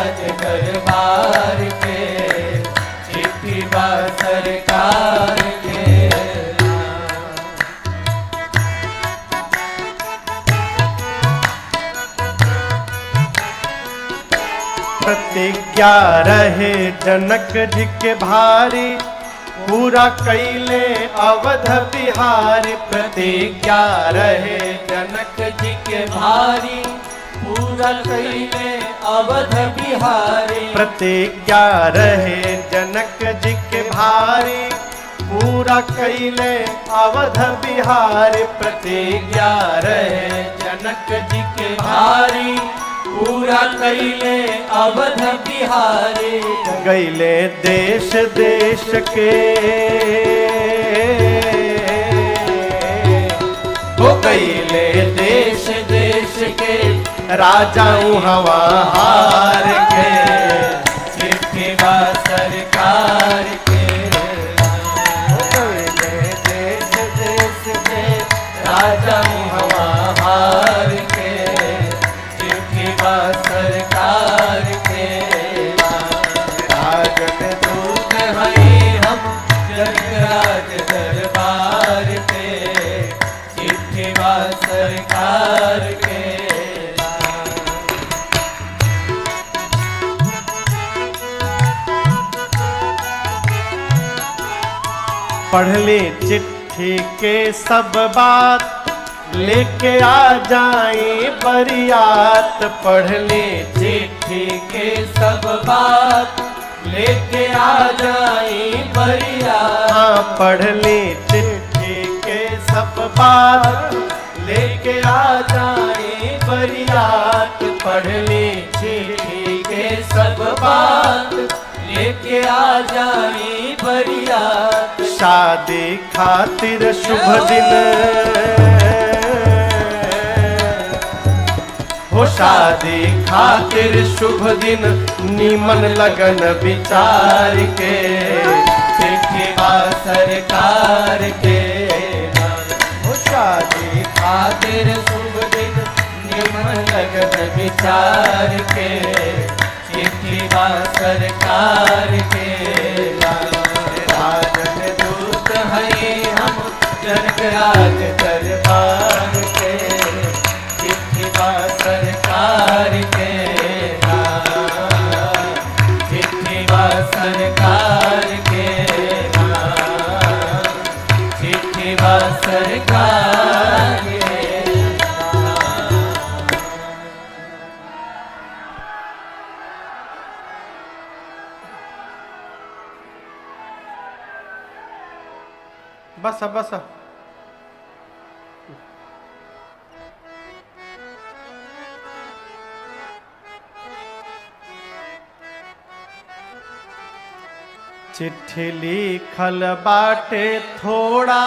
राज दरबार के, चिट्ठी बा सरकार के। प्रतिज्ञा रहे जनक जी के भारी, पूरा कैले अवध बिहारी। प्रतिज्ञा रहे जनक जी के भारी, पूरा कैले अवध बिहारी। प्रतिज्ञा रहे जनक जी के भारी, पूरा कैले अवध बिहारी। प्रतिज्ञा रहे जनक जी के भारी, पूरा कैले अवध बिहारी। गैले देश देश के, हो गैले देश देश के, राजाऊ हवा हार के। चिट्ठी बा सरकार के, हो गैले देश देश के, राजाऊ हवा हार के। चिट्ठी बा सरकार के, राजन दूत हैं हम जनकराज दरबार के। चिट्ठी बा सरकार के। पढ़ ले चिट्ठी के सब बात, लेके आ जाए बरियात। पढ़ ले चिट्ठी के सब बात, लेके आ जाए बरियात। हाँ, पढ़ ले चिट्ठी के सब बात, लेके आ जाए बरियात। पढ़ ले चिट्ठी के सब बात, लेके आ जाए बरियात। शादी खातिर शुभ दिन, हो शादी खातिर शुभ दिन, नीमन लगन विचार के। चिट्ठी बा सरकार के, हो शादी खातिर शुभ दिन, निमन लगन विचार के। चिट्ठी बा सरकार के, राजन दूत हैं हम जनकराज दरबार के। चिट्ठी बा सरकार के, चिट्ठी बा सरकार के, चिट्ठी बा सरकार के। बस बस चिट्ठी लिखल बाटे थोड़ा,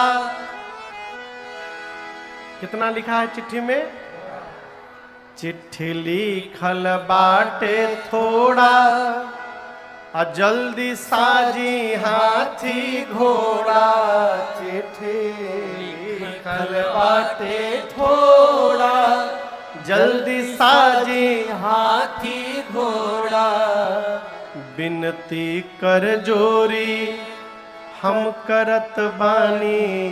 कितना लिखा है चिट्ठी में? चिट्ठी लिखल बाटे थोड़ा, आ जल्दी साजी हाथी घोड़ा। चिट्ठी लिखल बाटे थोड़ा, जल्दी साजी हाथी घोड़ा। बिनती कर जोरी हम करत बानी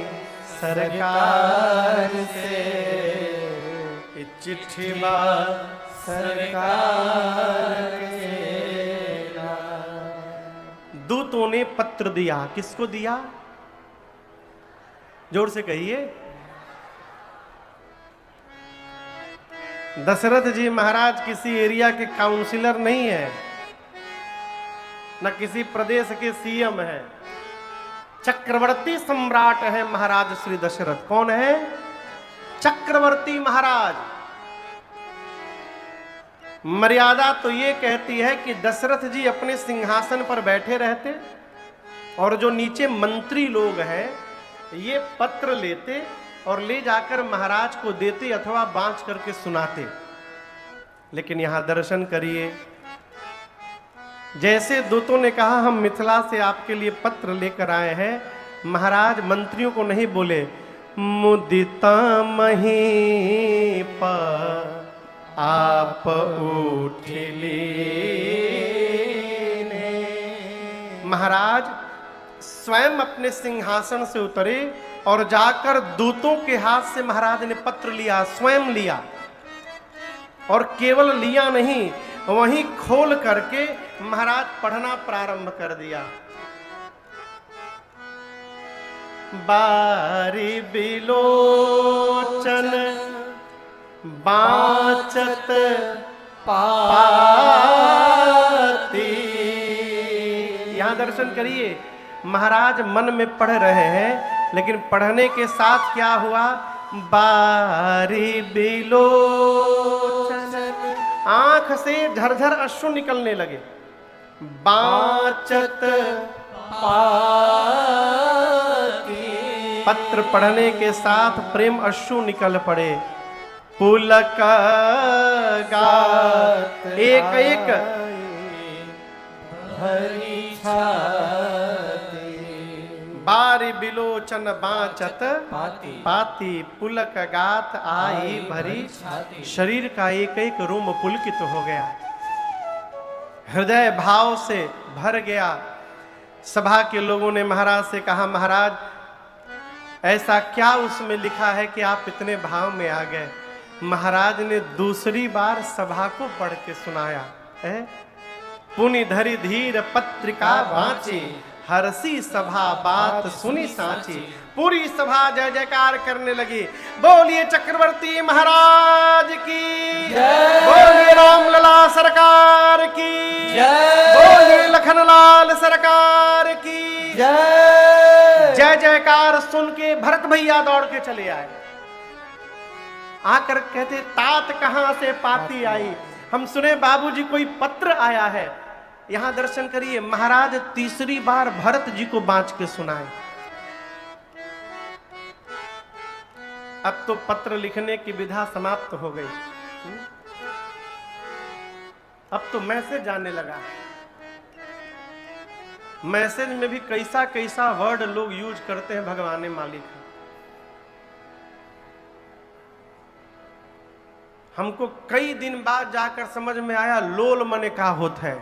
सरकार से। चिट्ठी बा सरकार के। दूतों ने पत्र दिया, किसको दिया? जोर से कहिए। दशरथ जी महाराज किसी एरिया के काउंसिलर नहीं है, न किसी प्रदेश के सीएम है, चक्रवर्ती सम्राट है महाराज श्री दशरथ। कौन है? चक्रवर्ती महाराज। मर्यादा तो ये कहती है कि दशरथ जी अपने सिंहासन पर बैठे रहते और जो नीचे मंत्री लोग हैं ये पत्र लेते और ले जाकर महाराज को देते अथवा बांच करके सुनाते। लेकिन यहां दर्शन करिए, जैसे दूतों ने कहा हम मिथिला से आपके लिए पत्र लेकर आए हैं, महाराज मंत्रियों को नहीं बोले मुदिता महीपा आप उठ लीने। महाराज स्वयं अपने सिंहासन से उतरे और जाकर दूतों के हाथ से महाराज ने पत्र लिया, स्वयं लिया। और केवल लिया नहीं, वहीं खोल करके महाराज पढ़ना प्रारंभ कर दिया। बारी बिलोचन बाचत पाती। यहां दर्शन करिए, महाराज मन में पढ़ रहे हैं, लेकिन पढ़ने के साथ क्या हुआ? बारी बिलोचन, आंख से झरझर अश्रु निकलने लगे। बाचत पाती, पत्र पढ़ने के साथ प्रेम अश्रु निकल पड़े। पुलक गात, एक एक भरी छाती। बारी बिलोचन बाचत पाती। पाती, पुलक गात आई भरी छाती। शरीर का एक एक रोम पुलकित हो गया, हृदय भाव से भर गया। सभा के लोगों ने महाराज से कहा, महाराज ऐसा क्या उसमें लिखा है कि आप इतने भाव में आ गए? महाराज ने दूसरी बार सभा को पढ़ के सुनाया है। पुनि धरि धीर पत्रिका वाची, हरसी सभा बात सुनी साची। पूरी सभा जय जयकार करने लगी। बोलिए चक्रवर्ती महाराज की जय। बोलिए रामलला सरकार की जय। बोलिए लखनलाल सरकार की जय। जय जयकार सुन के भरत भैया दौड़ के चले आए। आकर कहते, तात कहां से पाती आई? हम सुने बाबूजी कोई पत्र आया है। यहां दर्शन करिए, महाराज तीसरी बार भरत जी को बांच के सुनाए। अब तो पत्र लिखने की विधा समाप्त हो गई, अब तो मैसेज आने लगा। मैसेज में भी कैसा कैसा वर्ड लोग यूज करते हैं, भगवान मालिक। हमको कई दिन बाद जाकर समझ में आया लोल मने का होता है।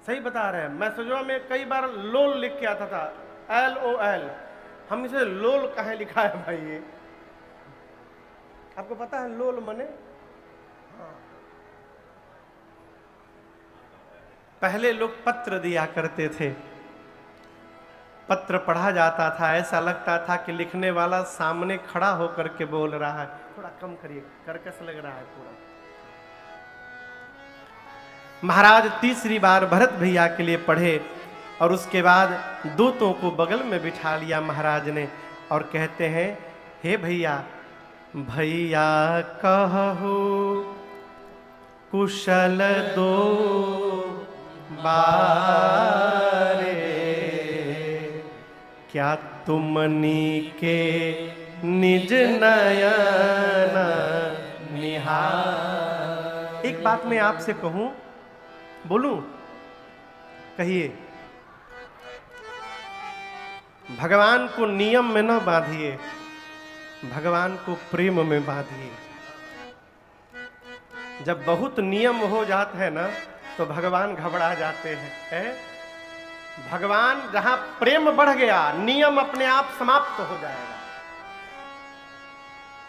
सही बता रहे हैं, मैसेजों में कई बार लोल लिख के आता था, LOL। हम इसे लोल कहे लिखा है भाई? ये आपको पता है लोल मने? हाँ। पहले लोग पत्र दिया करते थे, पत्र पढ़ा जाता था, ऐसा लगता था कि लिखने वाला सामने खड़ा होकर के बोल रहा है। थोड़ा कम करिए, कर्कश लग रहा है पूरा। महाराज तीसरी बार भरत भैया के लिए पढ़े और उसके बाद दूतों को बगल में बिठा लिया महाराज ने और कहते हैं, हे भैया, भैया कहू कुशल दो बारे, क्या तुमनी के निज नयन निहार। एक बात मैं आपसे कहूं, बोलूं? कहिए। भगवान को नियम में न बांधिए, भगवान को प्रेम में बांधिए। जब बहुत नियम हो जाते हैं ना, तो भगवान घबरा जाते हैं। भगवान जहां प्रेम बढ़ गया, नियम अपने आप समाप्त हो जाएगा।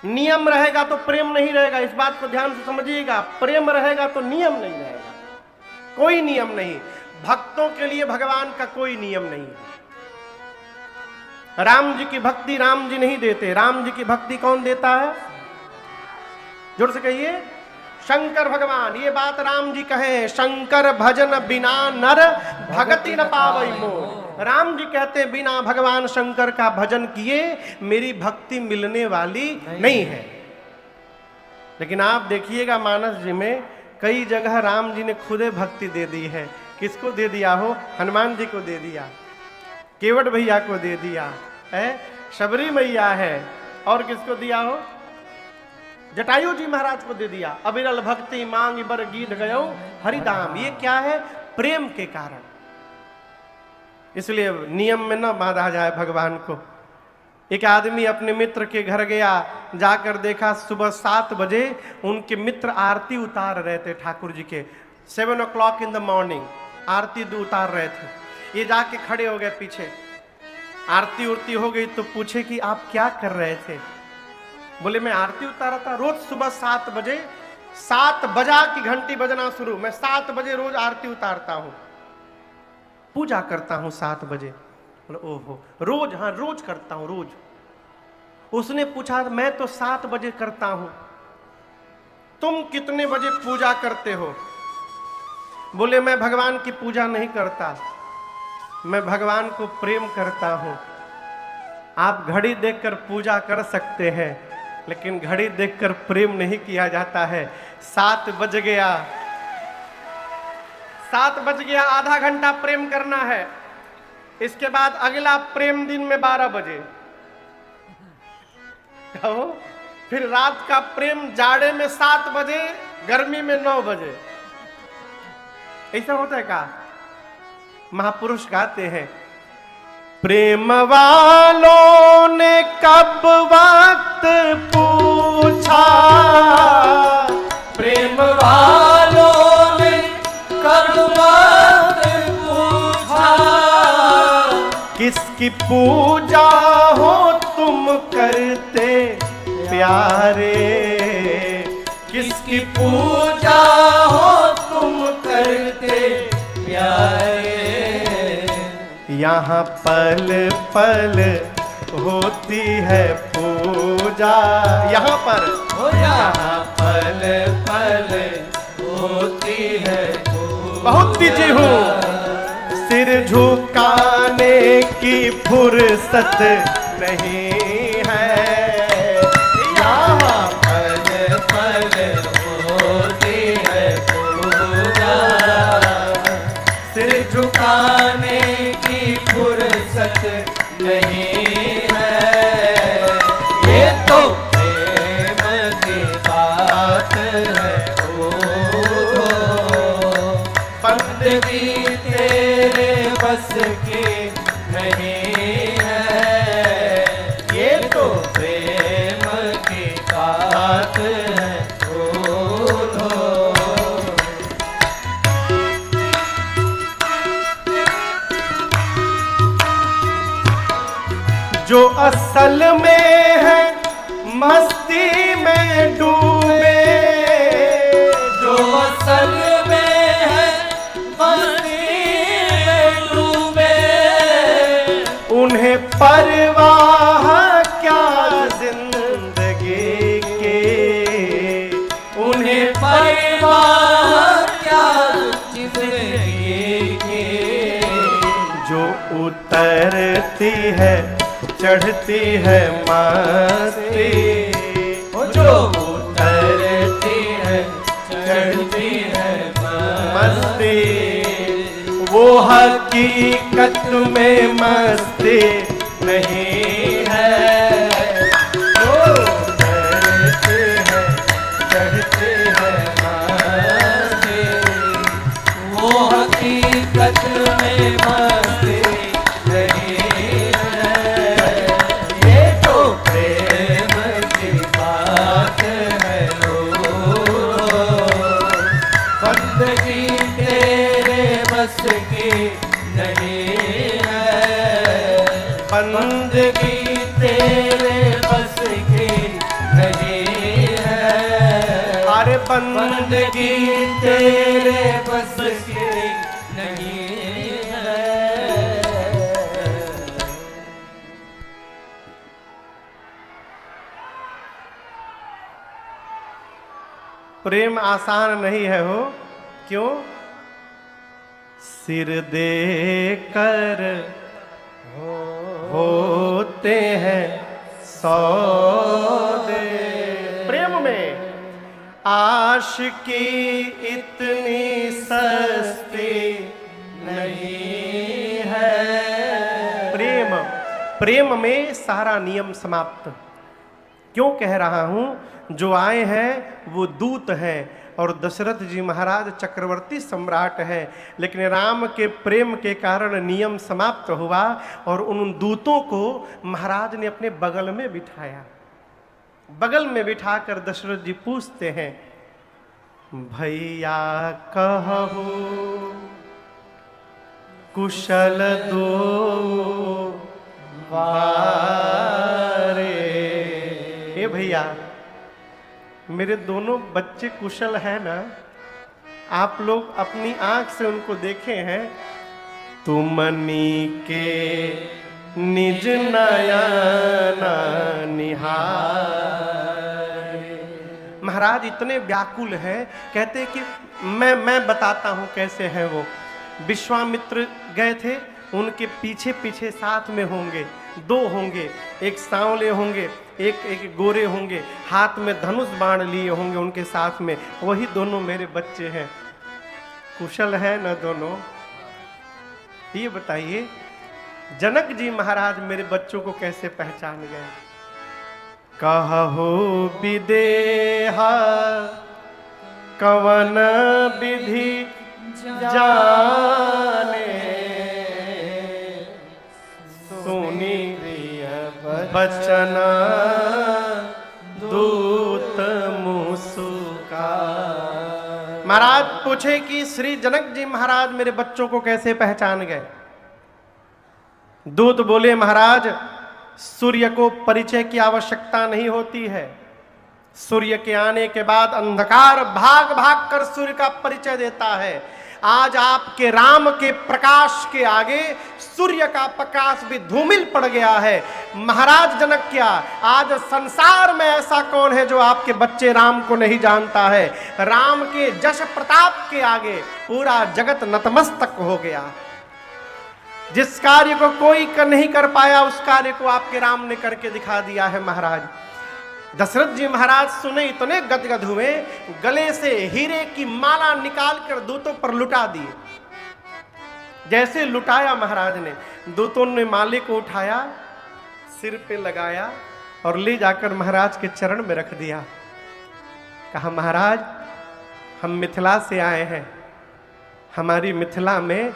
नियम रहेगा तो प्रेम नहीं रहेगा, इस बात को ध्यान से समझिएगा। प्रेम रहेगा तो नियम नहीं रहेगा, कोई नियम नहीं। भक्तों के लिए भगवान का कोई नियम नहीं है। राम जी की भक्ति राम जी नहीं देते, राम जी की भक्ति कौन देता है? जोर से कहिए, शंकर भगवान। ये बात राम जी कहे, शंकर भजन बिना नर भगति न पावई मोर। राम जी कहते बिना भगवान शंकर का भजन किए मेरी भक्ति मिलने वाली नहीं है। लेकिन आप देखिएगा मानस जी में कई जगह राम जी ने खुदे भक्ति दे दी है। किसको दे दिया हो? हनुमान जी को दे दिया, केवट भैया को दे दिया है, शबरी मैया है, और किसको दिया हो? जटायु जी महाराज को दे दिया। अविरल भक्ति मांग बर गीत गयो हरिदाम। ये क्या है? प्रेम के कारण। इसलिए नियम में न बांधा जाए भगवान को। एक आदमी अपने मित्र के घर गया, जाकर देखा सुबह 7 बजे उनके मित्र आरती उतार रहे थे ठाकुर जी के। 7 o'clock in the morning आरती उतार रहे थे। ये जाके खड़े हो गए पीछे। आरती उरती हो गई तो पूछे कि आप क्या कर रहे थे? बोले मैं आरती उतारा था। रोज सुबह 7 बजे 7 बजा की घंटी बजना शुरू, मैं 7 बजे रोज आरती उतारता हूं, पूजा करता हूं 7 बजे। बोले ओहो रोज? हाँ रोज करता हूं रोज। उसने पूछा मैं तो 7 बजे करता हूं, तुम कितने बजे पूजा करते हो? बोले मैं भगवान की पूजा नहीं करता, मैं भगवान को प्रेम करता हूं। आप घड़ी देखकर पूजा कर सकते हैं, लेकिन घड़ी देखकर प्रेम नहीं किया जाता है। 7 बज गया, 7 बज गया, आधा घंटा प्रेम करना है। इसके बाद अगला प्रेम दिन में 12 बजे। कहो फिर रात का प्रेम जाड़े में 7 बजे, गर्मी में 9 बजे। ऐसा होता है का? महापुरुष गाते हैं, प्रेम वालों ने कब वक्त पूछा, प्रेम वालों ने कब वक्त पूछा, किसकी पूजा हो तुम करते प्यारे, किसकी पूजा हो तुम करते प्यारे। यहाँ पल पल होती है पूजा, यहाँ पर हो यहाँ पल पल होती है पूजा। बहुत बिजी हूँ, सिर झुकाने की फुर्सत नहीं है। यहाँ पल पल होती है पूजा, सिर झुकाने की फुर्सत नहीं है। ये तो प्रेम की बात है ओ, बंदगी तेरे बस की नहीं है। ये तो प्रेम की बात है ओ। जो असल में है मस्ती में डूबे, जो असल में है मस्ती में डूबे, उन्हें परवाह क्या जिंदगी के, उन्हें परवाह क्या जिंदगी की। जो उतरती है चढ़ती है मस्ती, जो उतरती है चढ़ती है मस्ती, वो हकीकत में मस्ती नहीं है। जो उतरती है चढ़ती है मस्ती, वो हकीकत में मस्ती नहीं है। ये तो प्रेम की बात है ओ, बंदगी तेरे बस की नहीं है। बंदगी तेरे बस की नहीं है। अरे बंदगी तेरे बस की नहीं है। प्रेम आसान नहीं है हो, क्यों? सिर दे कर होते हैं सौदे। प्रेम में आशिकी इतनी सस्ती नहीं है। प्रेम में सारा नियम समाप्त। क्यों कह रहा हूं? जो आए हैं वो दूत हैं, और दशरथ जी महाराज चक्रवर्ती सम्राट हैं, लेकिन राम के प्रेम के कारण नियम समाप्त हुआ और उन दूतों को महाराज ने अपने बगल में बिठाया। बगल में बिठाकर दशरथ जी पूछते हैं, भैया कहो कुशल दो वारे। हे भैया, मेरे दोनों बच्चे कुशल हैं ना? आप लोग अपनी आंख से उनको देखे हैं? तुमनी के निज नयना निहार। महाराज इतने व्याकुल हैं, कहते कि मैं बताता हूं कैसे हैं वो। विश्वामित्र गए थे, उनके पीछे पीछे साथ में होंगे, दो होंगे, एक सांवले होंगे, एक गोरे होंगे, हाथ में धनुष बाण लिए होंगे उनके साथ में, वही दोनों मेरे बच्चे हैं। कुशल है न दोनों? ये बताइए, जनक जी महाराज मेरे बच्चों को कैसे पहचान गए? कहो विदेहा कवन विधि जाने, सुनी बचना दूत मुस्का। महाराज पूछे कि श्री जनक जी महाराज मेरे बच्चों को कैसे पहचान गए? दूत बोले, महाराज सूर्य को परिचय की आवश्यकता नहीं होती है। सूर्य के आने के बाद अंधकार भाग भाग कर सूर्य का परिचय देता है। आज आपके राम के प्रकाश के आगे सूर्य का प्रकाश भी धूमिल पड़ गया है। महाराज जनक, क्या आज संसार में ऐसा कौन है जो आपके बच्चे राम को नहीं जानता है? राम के जश प्रताप के आगे पूरा जगत नतमस्तक हो गया। जिस कार्य को कोई नहीं कर पाया, उस कार्य को आपके राम ने करके दिखा दिया है। महाराज दशरथ जी महाराज सुने, इतने गदगद हुए, गले से हीरे की माला निकालकर दूतों पर लुटा दिए। जैसे लुटाया महाराज ने, दूतों ने माले को उठाया, सिर पे लगाया और ले जाकर महाराज के चरण में रख दिया। कहा, महाराज हम मिथिला से आए हैं, हमारी मिथिला में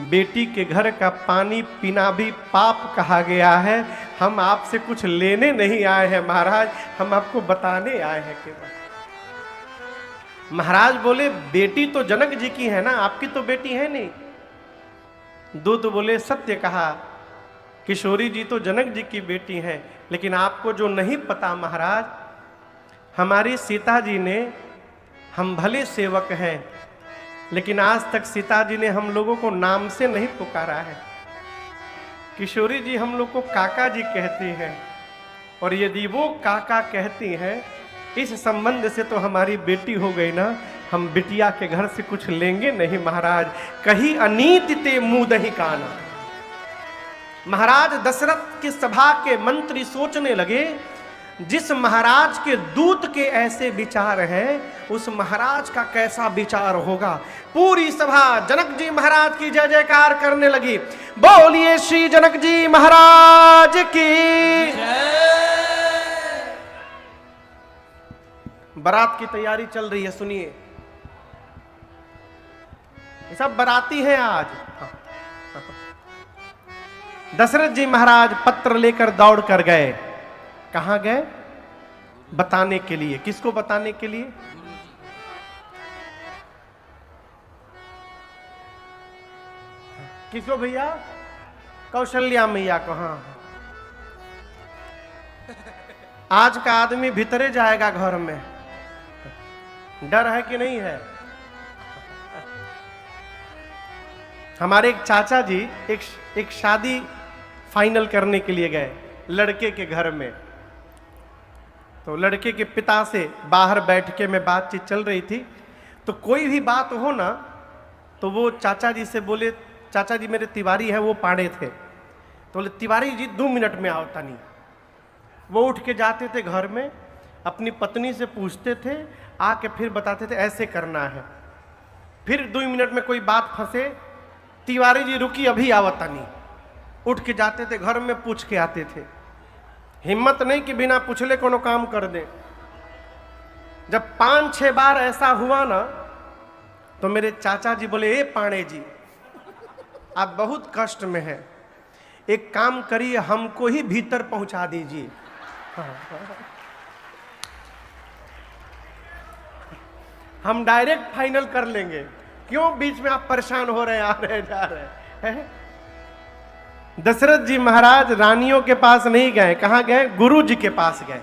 बेटी के घर का पानी पीना भी पाप कहा गया है। हम आपसे कुछ लेने नहीं आए हैं महाराज, हम आपको बताने आए हैं केवल। महाराज बोले, बेटी तो जनक जी की है ना, आपकी तो बेटी है नहीं। दूत बोले, सत्य कहा, किशोरी जी तो जनक जी की बेटी है, लेकिन आपको जो नहीं पता महाराज, हमारी सीता जी ने, हम भले सेवक हैं लेकिन आज तक सीता जी ने हम लोगों को नाम से नहीं पुकारा है। किशोरी जी हम लोग को काका जी कहती हैं, और यदि वो काका कहती हैं, इस संबंध से तो हमारी बेटी हो गई ना। हम बिटिया के घर से कुछ लेंगे नहीं महाराज। कही अनीति ते मुंह दही काना। महाराज दशरथ की सभा के मंत्री सोचने लगे, जिस महाराज के दूत के ऐसे विचार हैं, उस महाराज का कैसा विचार होगा। पूरी सभा जनक जी महाराज की जय जयकार करने लगी। बोलिए श्री जनक जी महाराज की। बारात की तैयारी चल रही है, सुनिए। ये सब बाराती हैं आज। दशरथ जी महाराज पत्र लेकर दौड़ कर गए। कहां गए? बताने के लिए। किसको बताने के लिए? किसको भैया? कौशल्या मैया को। हाँ, आज का आदमी भीतरे जाएगा घर में, डर है कि नहीं है? हमारे एक चाचा जी एक शादी फाइनल करने के लिए गए लड़के के घर में। तो लड़के के पिता से बाहर बैठ के में बातचीत चल रही थी, तो कोई भी बात हो ना, तो वो चाचा जी से बोले, चाचा जी मेरे तिवारी है, वो पाड़े थे, तो बोले तिवारी जी 2 मिनट में आओ तनी। वो उठ के जाते थे घर में, अपनी पत्नी से पूछते थे, आके फिर बताते थे ऐसे करना है। फिर 2 मिनट में कोई बात फंसे, तिवारी जी रुकी अभी आओ तनी। उठ के जाते थे घर में, पूछ के आते थे। हिम्मत नहीं कि बिना पूछले कोनो काम कर दे। जब 5-6 बार ऐसा हुआ ना, तो मेरे चाचा जी बोले, ए पांडे जी, आप बहुत कष्ट में हैं, एक काम करिए, हमको ही भीतर पहुंचा दीजिए। हम डायरेक्ट फाइनल कर लेंगे, क्यों बीच में आप परेशान हो रहे हैं, आ रहे जा रहे हैं। दशरथ जी महाराज रानियों के पास नहीं गए, कहां गए? गुरु जी के पास गए,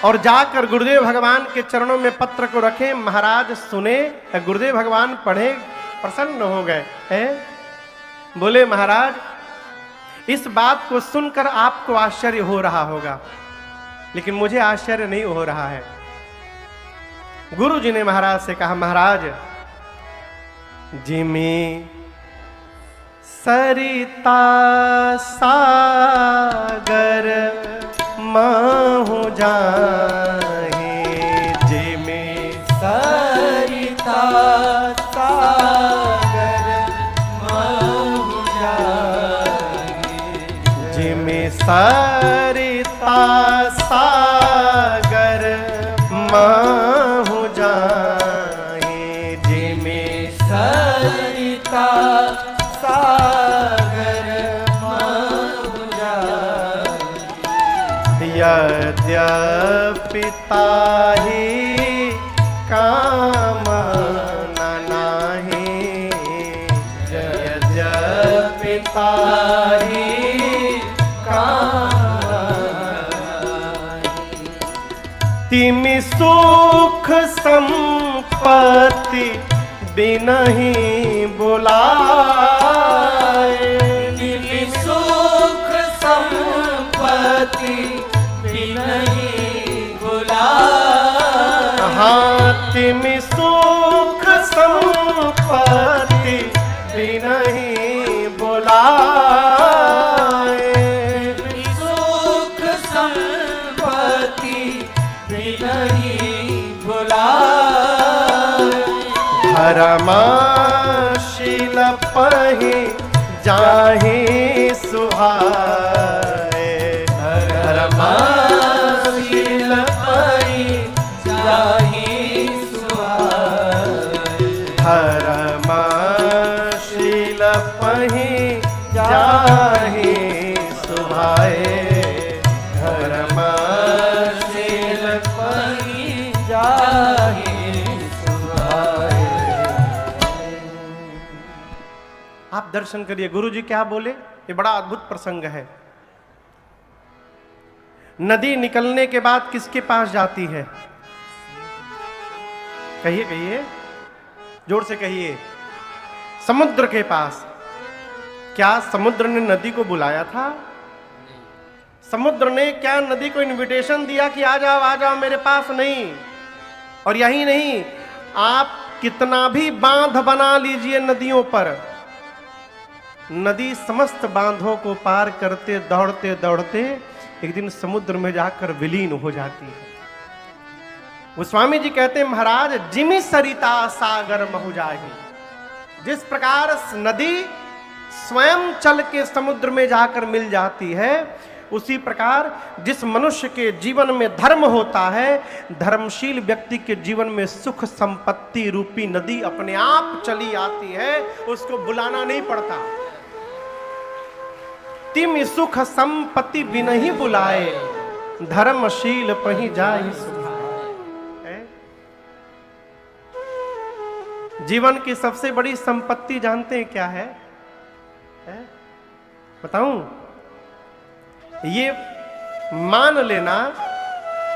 और जाकर गुरुदेव भगवान के चरणों में पत्र को रखे। महाराज सुने, गुरुदेव भगवान पढ़े, प्रसन्न हो गए हैं। बोले, महाराज, इस बात को सुनकर आपको आश्चर्य हो रहा होगा, लेकिन मुझे आश्चर्य नहीं हो रहा है। गुरु जी ने महाराज से कहा, महाराज, जिमी सरिता सागर माहु जाहि, जिमी सरिता सागर माहु जाहि, जिमी सरिता सागर माहु जाहि, जिमी सरिता सागर माहु जाहि, यद्यपि ताहि कामना नाहि, यद्यपि ताहि तिमि सुख संपत्ति बिनहि बुलाए, तिमि सुख संपत्ति बिनहि बुलाए, हाँ, तिमि सुख संपत्ति बिनहि बुलाए, सुख संपत्ति बिनहि बुलाए, धर्मशील पहि जाहि सुहाए, धर्मशील पहि जाहि सुहाए, धर्मशील पहि जाहि सुहाए, धर्मशील पहि जाहि सुहाए। आप दर्शन करिए, गुरु जी क्या बोले, ये बड़ा अद्भुत प्रसंग है। नदी निकलने के बाद किसके पास जाती है? कहिए कहिए, जोर से कहिए। समुद्र के पास। क्या समुद्र ने नदी को बुलाया था? समुद्र ने क्या नदी को इनविटेशन दिया कि आ जाओ मेरे पास? नहीं। और यही नहीं, आप कितना भी बांध बना लीजिए नदियों पर, नदी समस्त बांधों को पार करते दौड़ते दौड़ते एक दिन समुद्र में जाकर विलीन हो जाती है। गोस्वामी जी कहते हैं, महाराज, जिमि सरिता सागर महु जाहि, जिस प्रकार नदी स्वयं चल के समुद्र में जाकर मिल जाती है, उसी प्रकार जिस मनुष्य के जीवन में धर्म होता है, धर्मशील व्यक्ति के जीवन में सुख संपत्ति रूपी नदी अपने आप चली आती है, उसको बुलाना नहीं पड़ता। तिम सुख संपत्ति बिनहि बुलाए, धर्मशील पहि जाहि सुभाए। जीवन की सबसे बड़ी संपत्ति जानते हैं क्या है? बताऊं? ये मान लेना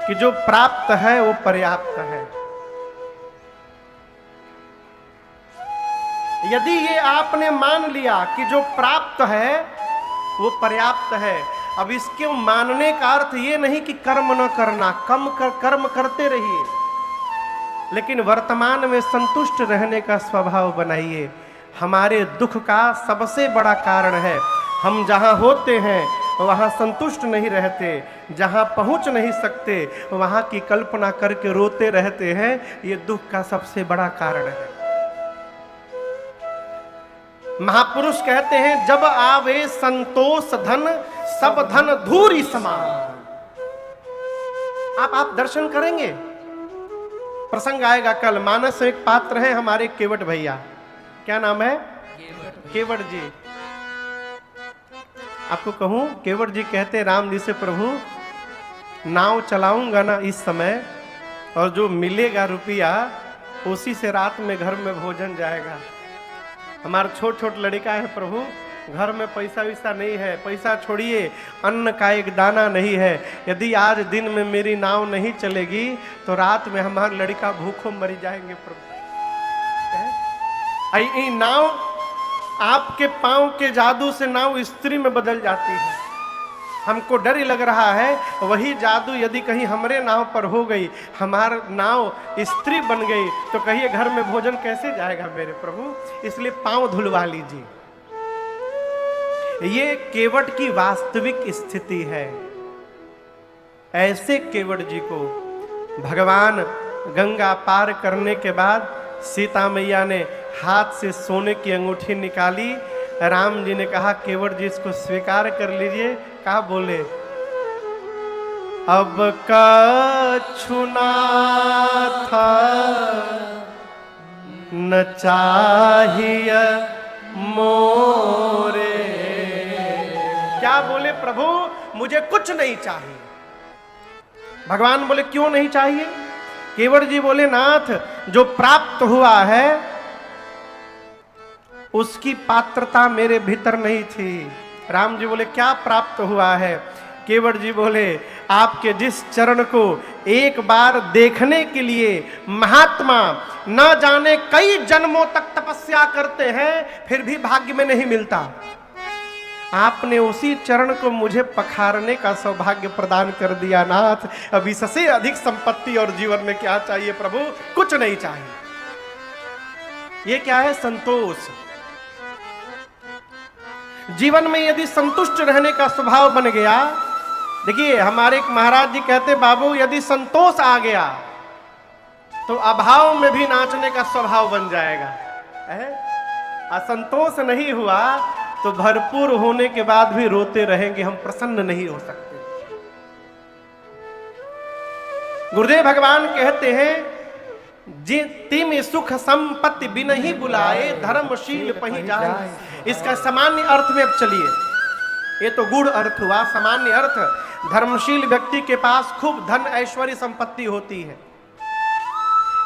कि जो प्राप्त है वो पर्याप्त है। यदि ये आपने मान लिया कि जो प्राप्त है वो पर्याप्त है, अब इसके मानने का अर्थ ये नहीं कि कर्म न करना, कर्म करते रहिए, लेकिन वर्तमान में संतुष्ट रहने का स्वभाव बनाइए। हमारे दुख का सबसे बड़ा कारण है, हम जहां होते हैं वहां संतुष्ट नहीं रहते, जहां पहुंच नहीं सकते वहां की कल्पना करके रोते रहते हैं। ये दुख का सबसे बड़ा कारण है। महापुरुष कहते हैं, जब आवे संतोष धन, सब धन धूरी समान। आप दर्शन करेंगे। प्रसंग आएगा कल। मानस में एक पात्र है हमारे केवट भैया, क्या नाम है? केवट जी। आपको कहूं, केवट जी कहते राम जी से, प्रभु नाव चलाऊंगा ना इस समय, और जो मिलेगा रुपया उसी से रात में घर में भोजन जाएगा। हमारा छोट छोट लड़का है प्रभु, घर में पैसा वैसा नहीं है, पैसा छोड़िए, अन्न का एक दाना नहीं है। यदि आज दिन में मेरी नाव नहीं चलेगी तो रात में हमारा लड़का भूखों मर जाएंगे प्रभु। ये नाव, आपके पांव के जादू से नाव स्त्री में बदल जाती है। हमको डर ही लग रहा है, वही जादू यदि कहीं हमरे नाव पर हो गई, हमार नाव स्त्री बन गई, तो कहिए घर में भोजन कैसे जाएगा मेरे प्रभु। इसलिए पांव धुलवा लीजिए। ये केवट की वास्तविक स्थिति है। ऐसे केवट जी को भगवान गंगा पार करने के बाद सीता मैया ने हाथ से सोने की अंगूठी निकाली। राम जी ने कहा केवट जी इसको स्वीकार कर लीजिए। कहा बोले, अब कछुना था न चाहिए मोरे। क्या बोले प्रभु, मुझे कुछ नहीं चाहिए। भगवान बोले क्यों नहीं चाहिए? केवट जी बोले, नाथ जो प्राप्त हुआ है उसकी पात्रता मेरे भीतर नहीं थी। राम जी बोले क्या प्राप्त हुआ है? केवट जी बोले, आपके जिस चरण को एक बार देखने के लिए महात्मा न जाने कई जन्मों तक तपस्या करते हैं, फिर भी भाग्य में नहीं मिलता। आपने उसी चरण को मुझे पखारने का सौभाग्य प्रदान कर दिया। नाथ अब इससे अधिक संपत्ति और जीवन में क्या चाहिए प्रभु? कुछ नहीं चाहिए। ये क्या है? संतोष। जीवन में यदि संतुष्ट रहने का स्वभाव बन गया, देखिए हमारे एक महाराज जी कहते, बाबू यदि संतोष आ गया तो अभाव में भी नाचने का स्वभाव बन जाएगा। असंतोष नहीं हुआ तो भरपूर होने के बाद भी रोते रहेंगे, हम प्रसन्न नहीं हो सकते। गुरुदेव भगवान कहते हैं, तिम सुख संपत्ति बिन ही बुलाए, धर्मशील पही जाए। इसका सामान्य अर्थ में अब चलिए, ये तो गूढ़ अर्थ हुआ। सामान्य अर्थ, धर्मशील व्यक्ति के पास खूब धन ऐश्वर्य संपत्ति होती है।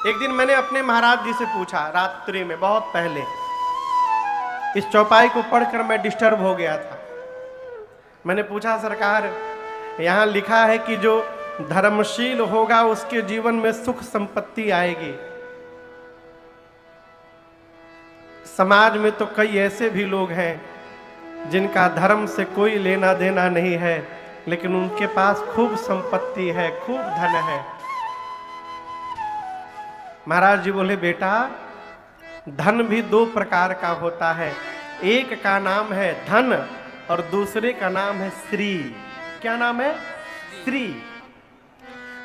एक दिन मैंने अपने महाराज जी से पूछा, रात्रि में बहुत पहले, इस चौपाई को पढ़कर मैं डिस्टर्ब हो गया था। मैंने पूछा, सरकार यहाँ लिखा है कि जो धर्मशील होगा उसके जीवन में सुख संपत्ति आएगी। समाज में तो कई ऐसे भी लोग हैं जिनका धर्म से कोई लेना देना नहीं है, लेकिन उनके पास खूब संपत्ति है, खूब धन है। महाराज जी बोले, बेटा धन भी दो प्रकार का होता है। एक का नाम है धन और दूसरे का नाम है श्री। क्या नाम है? श्री।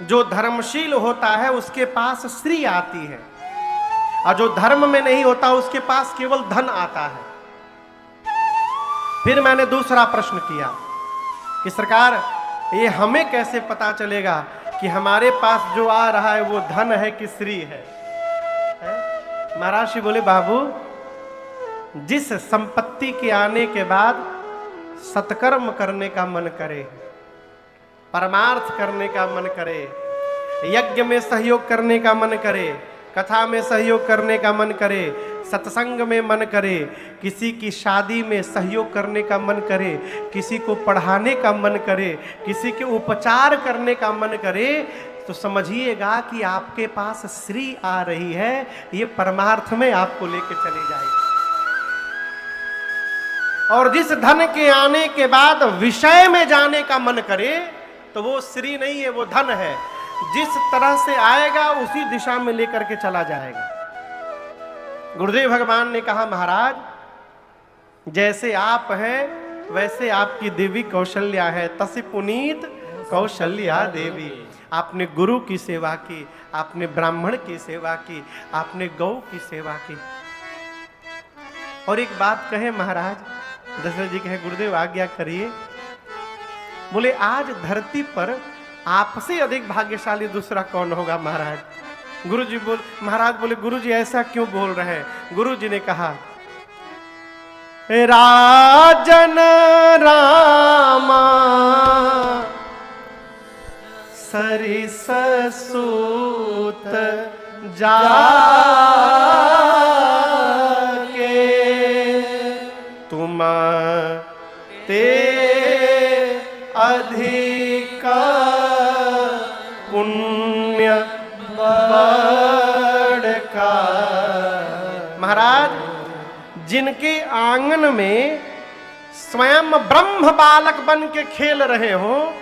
जो धर्मशील होता है उसके पास श्री आती है, और जो धर्म में नहीं होता उसके पास केवल धन आता है। फिर मैंने दूसरा प्रश्न किया कि सरकार ये हमें कैसे पता चलेगा कि हमारे पास जो आ रहा है वो धन है कि श्री है? महाराज जी बोले, बाबू जिस संपत्ति के आने के बाद सत्कर्म करने का मन करे, परमार्थ करने का मन करे, यज्ञ में सहयोग करने का मन करे, कथा में सहयोग करने का मन करे, सत्संग में मन करे, किसी की शादी में सहयोग करने का मन करे, किसी को पढ़ाने का मन करे, किसी के उपचार करने का मन करे, तो समझिएगा कि आपके पास श्री आ रही है। ये परमार्थ में आपको लेके चली जाएगी। और जिस धन के आने के बाद विषय में जाने का मन करे तो वो श्री नहीं है, वो धन है। जिस तरह से आएगा उसी दिशा में लेकर के चला जाएगा। गुरुदेव भगवान ने कहा, महाराज जैसे आप हैं वैसे आपकी देवी कौशल्या है। तस्य पुनीत कौशल्या देवी। आपने गुरु की सेवा की, आपने ब्राह्मण की सेवा की, आपने गौ की सेवा की। और एक बात कहे महाराज, दशरथ जी कहे, गुरुदेव आज्ञा करिए। बोले आज धरती पर आपसे अधिक भाग्यशाली दूसरा कौन होगा महाराज? महाराज बोले गुरुजी ऐसा क्यों बोल रहे हैं? गुरुजी ने कहा, राजन रामा सरिस सूत जाके तुम ते अधिक पुण्य बड़का। महाराज, जिनके आंगन में स्वयं ब्रह्म बालक बन के खेल रहे हो,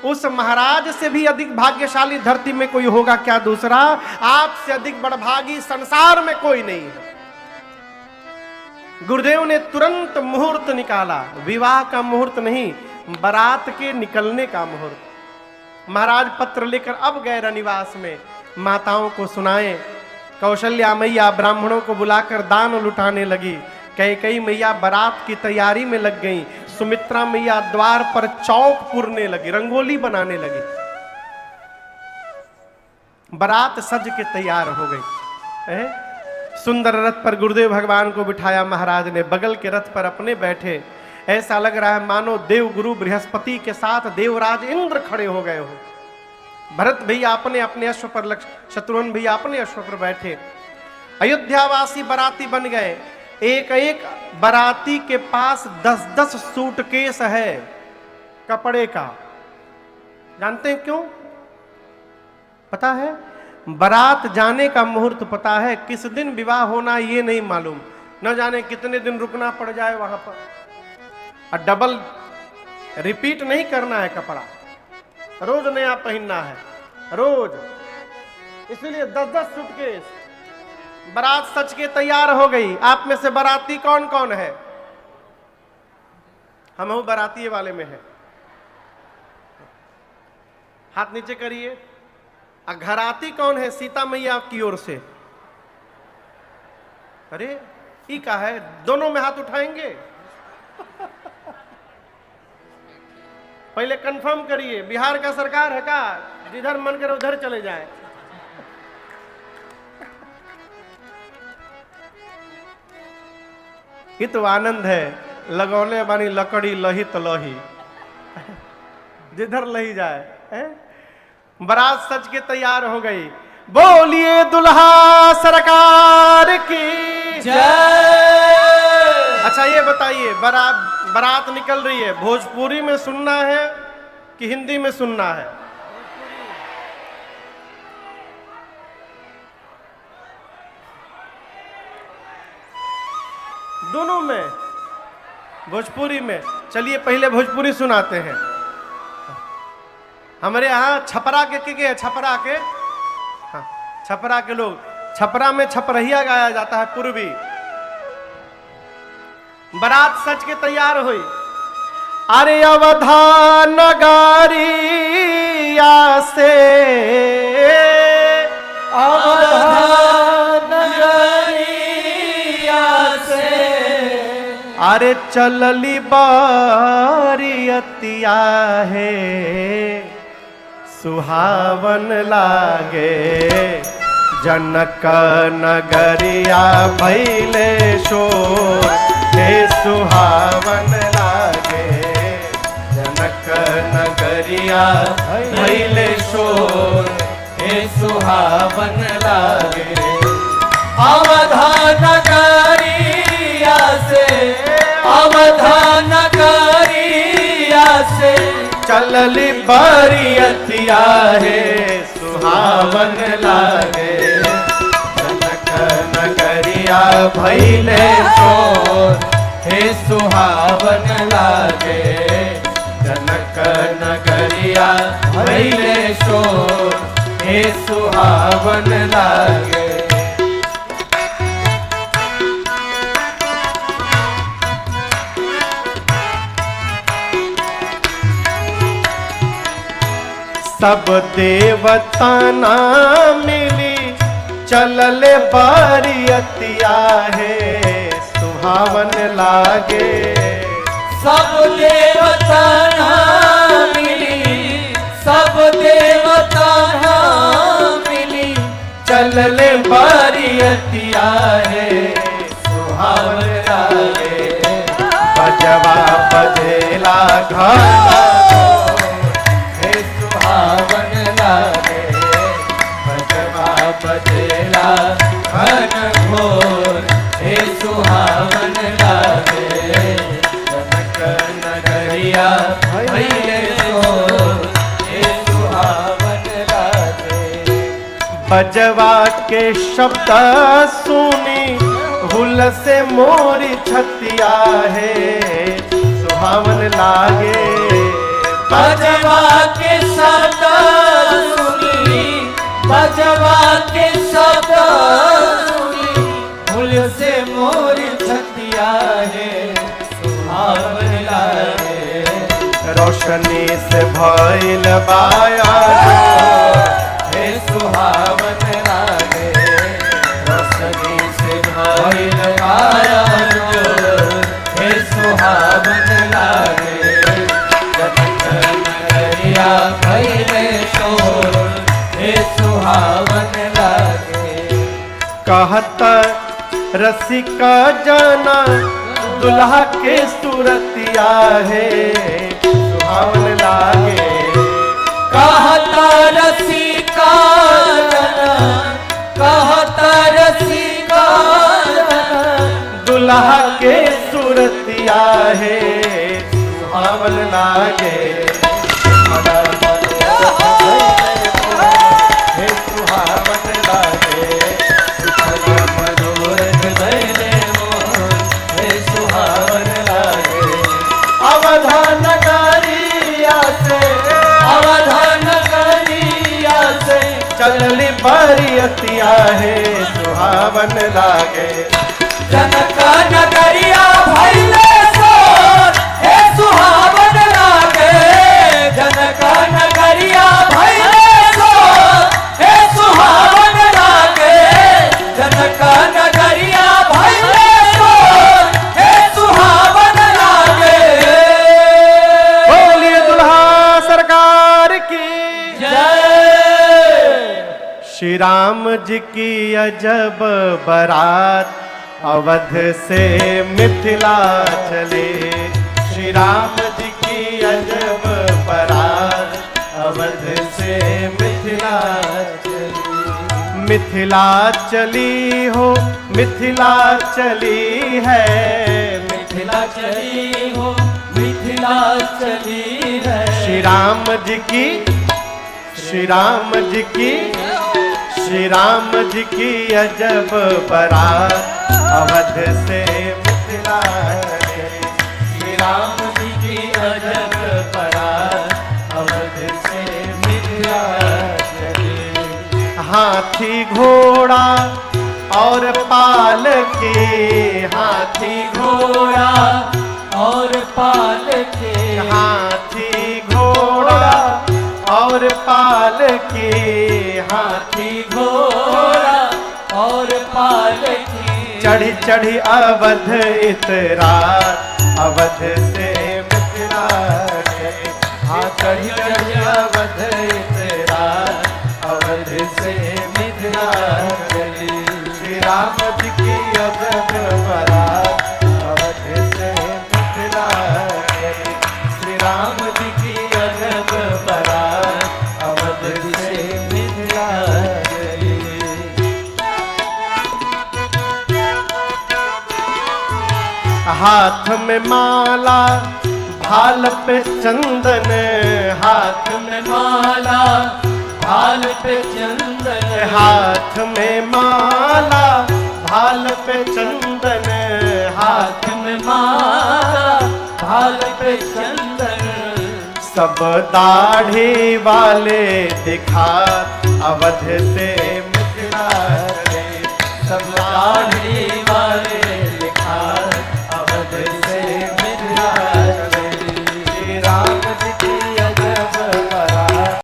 उस महाराज से भी अधिक भाग्यशाली धरती में कोई होगा क्या दूसरा? आपसे अधिक बड़भागी संसार में कोई नहीं है। गुरुदेव ने तुरंत मुहूर्त निकाला, विवाह का मुहूर्त नहीं, बारात के निकलने का मुहूर्त। महाराज पत्र लेकर अब गए रनिवास में, माताओं को सुनाए। कौशल्या मैया ब्राह्मणों को बुलाकर दान लुटाने लगी। कैकेयी मैया बारात की तैयारी में लग गई। सुमित्रा मैया द्वार पर चौक पुरने लगी, रंगोली बनाने लगी। बारात सज के तैयार हो गई। सुंदर रथ पर गुरुदेव भगवान को बिठाया महाराज ने, बगल के रथ पर अपने बैठे। ऐसा लग रहा है मानो देव गुरु बृहस्पति के साथ देवराज इंद्र खड़े हो गए हो। भरत भैया अपने अपने अश्व पर, शत्रुघ्न भैया अपने अश्व पर बैठे। अयोध्यावासी बाराती बन गए। एक एक बाराती के पास 10-10 सूटकेस है कपड़े का। जानते हैं क्यों? पता है? बारात जाने का मुहूर्त पता है, किस दिन विवाह होना ये नहीं मालूम। न जाने कितने दिन रुकना पड़ जाए वहां पर, और डबल रिपीट नहीं करना है कपड़ा, रोज नया पहनना है, रोज। इसलिए 10-10 सूटकेस। बारात सच के तैयार हो गई। आप में से बाराती कौन कौन है? हम बाराती वाले में है, हाथ नीचे करिए। घराती कौन है? सीता मैया की ओर से। अरे ये क्या है? दोनों में हाथ उठाएंगे? पहले कंफर्म करिए, बिहार का सरकार है का? जिधर मन करे उधर चले जाए। ये तो आनंद है, लगौले बानी लकड़ी लही तो लही, जिधर लही जाए है? बारात सज के तैयार हो गई। बोलिए दुल्हा सरकार की जय। अच्छा ये बताइए, बारात निकल रही है, भोजपुरी में सुनना है कि हिंदी में सुनना है? दोनों में, भोजपुरी में। चलिए पहले भोजपुरी सुनाते हैं। हमारे यहाँ छपरा के छपरा के, हाँ, छपरा के लोग, छपरा में छपरहिया गाया जाता है, पूर्वी। बारात सज के तैयार हुई। अरे अवधा नगरिया से, अवधा नगरिया से, अरे चलली बारियतिया है, सुहावन लागे जनक नगरिया भैले शोर, हे सुहावन लागे जनक नगरिया भैले शोर, हे सुहावन लागे। अवधा नगरिया से, अवधा नगरिया से, चलली बारियतिया है, सुहावन लागे जनक नगरिया भैले शोर, हे सुहावन लागे जनक नगरिया भैले शोर, हे सुहावन लागे। सब देवता ना मिली चलल बारियतिया है, सुहावन लागे। सब देवता ना मिली, सब बजवा बजेला घन हे सुहावन लागे बजवा बजेला घन घोर हे सुहावन लागे जनक नगरिया भैले शोर हे सुहावन लागे बजवा के शब्द सुनी हुल से मोरी छतिया है सुहावन लागे बजवा के शब्द सुनी बजवा के शब्द सुनी फूल से मोर छतिया है सुहावन लागे रोशनी से भइल बाया हे सुहावन लागे रोशनी से भइल आया हे सुहावन लागे जनक नगरिया भइले शोर हे सुहावन लागे कहत रसिका जाना दुल्हा के सूरतिया है सुहावन लागे कहता रसिका कहता रसिका दुल्हा के सूरतिया है सुहावन लागे हे सुहावन लागे सुखद मनोरथ दैले मोर हे सुहावन लागे अवधान नगरिया से अवधान नगरिया से चलली बरियतिया है सुहावन लागे जनक नगरिया भइले शोर हे सुहावन लागे जनक नगरिया भइले शोर हे सुहावन लागे जनक नगरिया भइले शोर हे सुहावन लागे बोलिए दुल्हा सरकार की जय श्री राम जी की अजब बारात अवध से मिथिला चले श्री राम जी की अजब बारात अवध से मिथिला चली मिथिला चली हो मिथिला चली है मिथिला चली हो मिथिला चली है श्री राम जी की श्री राम जी की श्री राम जी की अजब बारात अवध से मिथिला चले श्री राम जी की अजब बारात अवध से मिथिला चली हाथी घोड़ा और पालकी हाथी घोड़ा और पालके हाथी घोड़ा और पालकी हाथी घोड़ा और पालकी चढ़ी चढ़ी अवध इतरा अवध से मिथिला चले हाँ चढ़ी चढ़ी अवध इतरा अवध से मिथिला चली श्री राम जी की अजब बारात अवध से मिथिला चले श्री राम जी की अजब बारात अवध से मिथिला चली हाथ में माला भाल पे चंदन हाथ में माला भाल पे चंदन हाथ में माला भाल पे चंदन हाथ हाथ में माला भाल पे चंदन सब दाढ़ी वाले दिखा अवध से